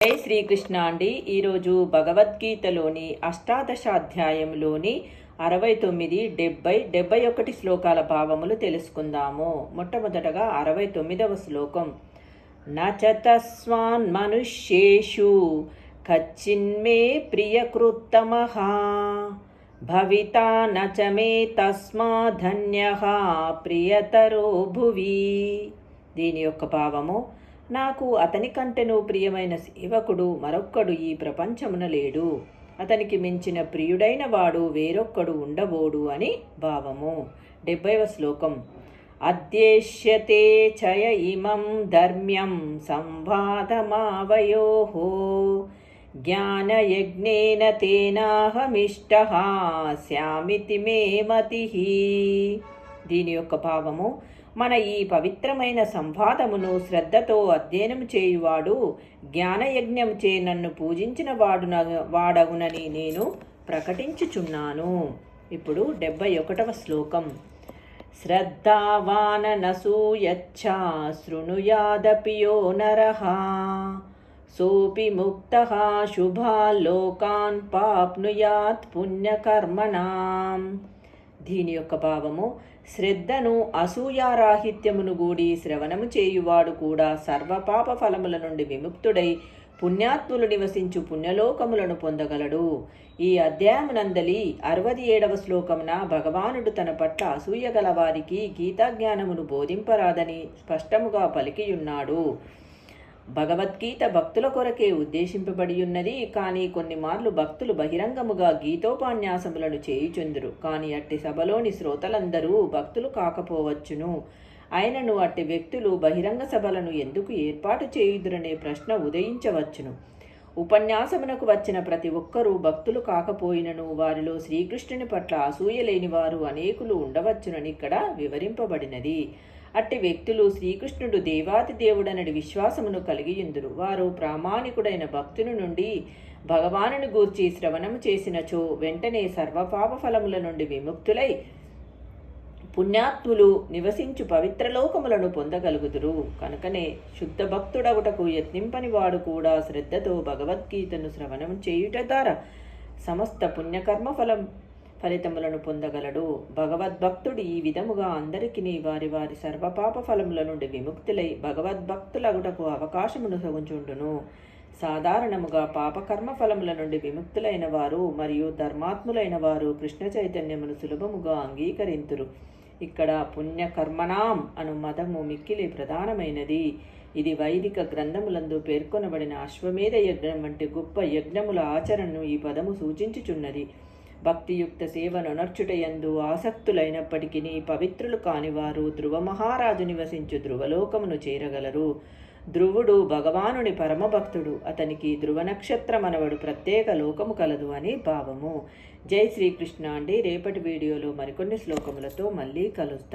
జై శ్రీకృష్ణ అండి. ఈరోజు భగవద్గీతలోని అష్టాదశాధ్యాయంలోని 69, 70, 71 శ్లోకాల భావములు తెలుసుకుందాము. మొట్టమొదటగా 69వ శ్లోకం. నచ తస్మాన్ మనుష్యేషు కచ్చిన్మే ప్రియకృత్తమః భవితా నచ మే తస్మాధన్యః ప్రియతరో భువి. దీని యొక్క భావము: నాకు అతని కంటెను ప్రియమైన సేవకుడు మరొక్కడు ఈ ప్రపంచమున లేడు, అతనికి మించిన ప్రియుడైన వాడు వేరొక్కడు ఉండబోడు అని భావము. 70వ శ్లోకం. అద్యేష్యతే చయ ఇమం ధర్మ్యం సంవాదమావయోః జ్ఞానయజ్ఞేన తేనాహమిష్టః స్యామితి మే మతిః. దీని యొక్క భావము: మన ఈ పవిత్రమైన సంవాదమును శ్రద్ధతో అధ్యయనం చేయువాడు జ్ఞానయజ్ఞం చే నన్ను పూజించిన వాడగునని నేను ప్రకటించుచున్నాను. ఇప్పుడు 71వ శ్లోకం. శ్రద్ధావాననసూయచ్చ శృణుయాదపి యో నరః సోపి ముక్తః శుభాల్లోకాన్ పాప్నుయాత్ పుణ్యకర్మణాం. దీని యొక్క భావము: శ్రద్ధను అసూయారాహిత్యమును గూడి శ్రవణము చేయువాడు కూడా సర్వపాప ఫలముల నుండి విముక్తుడై పుణ్యాత్ములు నివసించు పుణ్యలోకములను పొందగలడు. ఈ అధ్యాయమునందలి 67వ శ్లోకమున భగవానుడు తన పట్ల అసూయ గల వారికి గీతాజ్ఞానమును బోధింపరాదని స్పష్టముగా పలికియున్నాడు. భగవద్గీత భక్తుల కొరకే ఉద్దేశింపబడి ఉన్నది. కానీ కొన్ని మార్లు భక్తులు బహిరంగముగా గీతోపన్యాసములను చేయుచుందురు. కానీ అట్టి సభలోని శ్రోతలందరూ భక్తులు కాకపోవచ్చును. అయినను అట్టి వ్యక్తులు బహిరంగ సభలను ఎందుకు ఏర్పాటు చేయుదురనే ప్రశ్న ఉదయించవచ్చును. ఉపన్యాసమునకు వచ్చిన ప్రతి ఒక్కరూ భక్తులు కాకపోయినను వారిలో శ్రీకృష్ణుని పట్ల అసూయ లేని వారు అనేకులు ఉండవచ్చునని ఇక్కడ వివరింపబడినది. అట్టి వ్యక్తులు శ్రీకృష్ణుడు దేవాతి దేవుడనడి విశ్వాసమును కలిగియుందురు. వారు ప్రామాణికుడైన భక్తుని నుండి భగవానుని గూర్చి శ్రవణము చేసినచో వెంటనే సర్వపాప ఫలముల నుండి విముక్తులై పుణ్యాత్ములు నివసించు పవిత్రలోకములను పొందగలుగుదురు. కనుకనే శుద్ధ భక్తుడగుటకు యత్నింపని వాడు కూడా శ్రద్ధతో భగవద్గీతను శ్రవణం చేయుట ద్వారా సమస్త పుణ్యకర్మ ఫలితములను పొందగలడు. భగవద్భక్తుడు ఈ విధముగా అందరికీ వారి వారి సర్వపాప ఫలముల నుండి విముక్తులై భగవద్భక్తులగుటకు అవకాశమును సగుచుండును. సాధారణముగా పాపకర్మ ఫలముల నుండి విముక్తులైన వారు మరియు ధర్మాత్ములైన వారు కృష్ణ చైతన్యమును సులభముగా అంగీకరింతురు. ఇక్కడ పుణ్యకర్మణాం అను మదము మిక్కిలి ప్రధానమైనది. ఇది వైదిక గ్రంథములందు పేర్కొనబడిన అశ్వమేధ యజ్ఞం వంటి గొప్ప యజ్ఞముల ఆచరణను ఈ పదము సూచించుచున్నది. భక్తియుక్త సేవనొనర్చుటయందు ఆసక్తులైనప్పటికీ పవిత్రులు కానివారు ధ్రువ మహారాజు నివసించు ధ్రువలోకమును చేరగలరు. ధ్రువుడు భగవానుని పరమభక్తుడు. అతనికి ధ్రువ నక్షత్రమనవడు ప్రత్యేక లోకము కలదు అని భావము. జై శ్రీకృష్ణ అండి. రేపటి వీడియోలో మరికొన్ని శ్లోకములతో మళ్ళీ కలుస్తాం.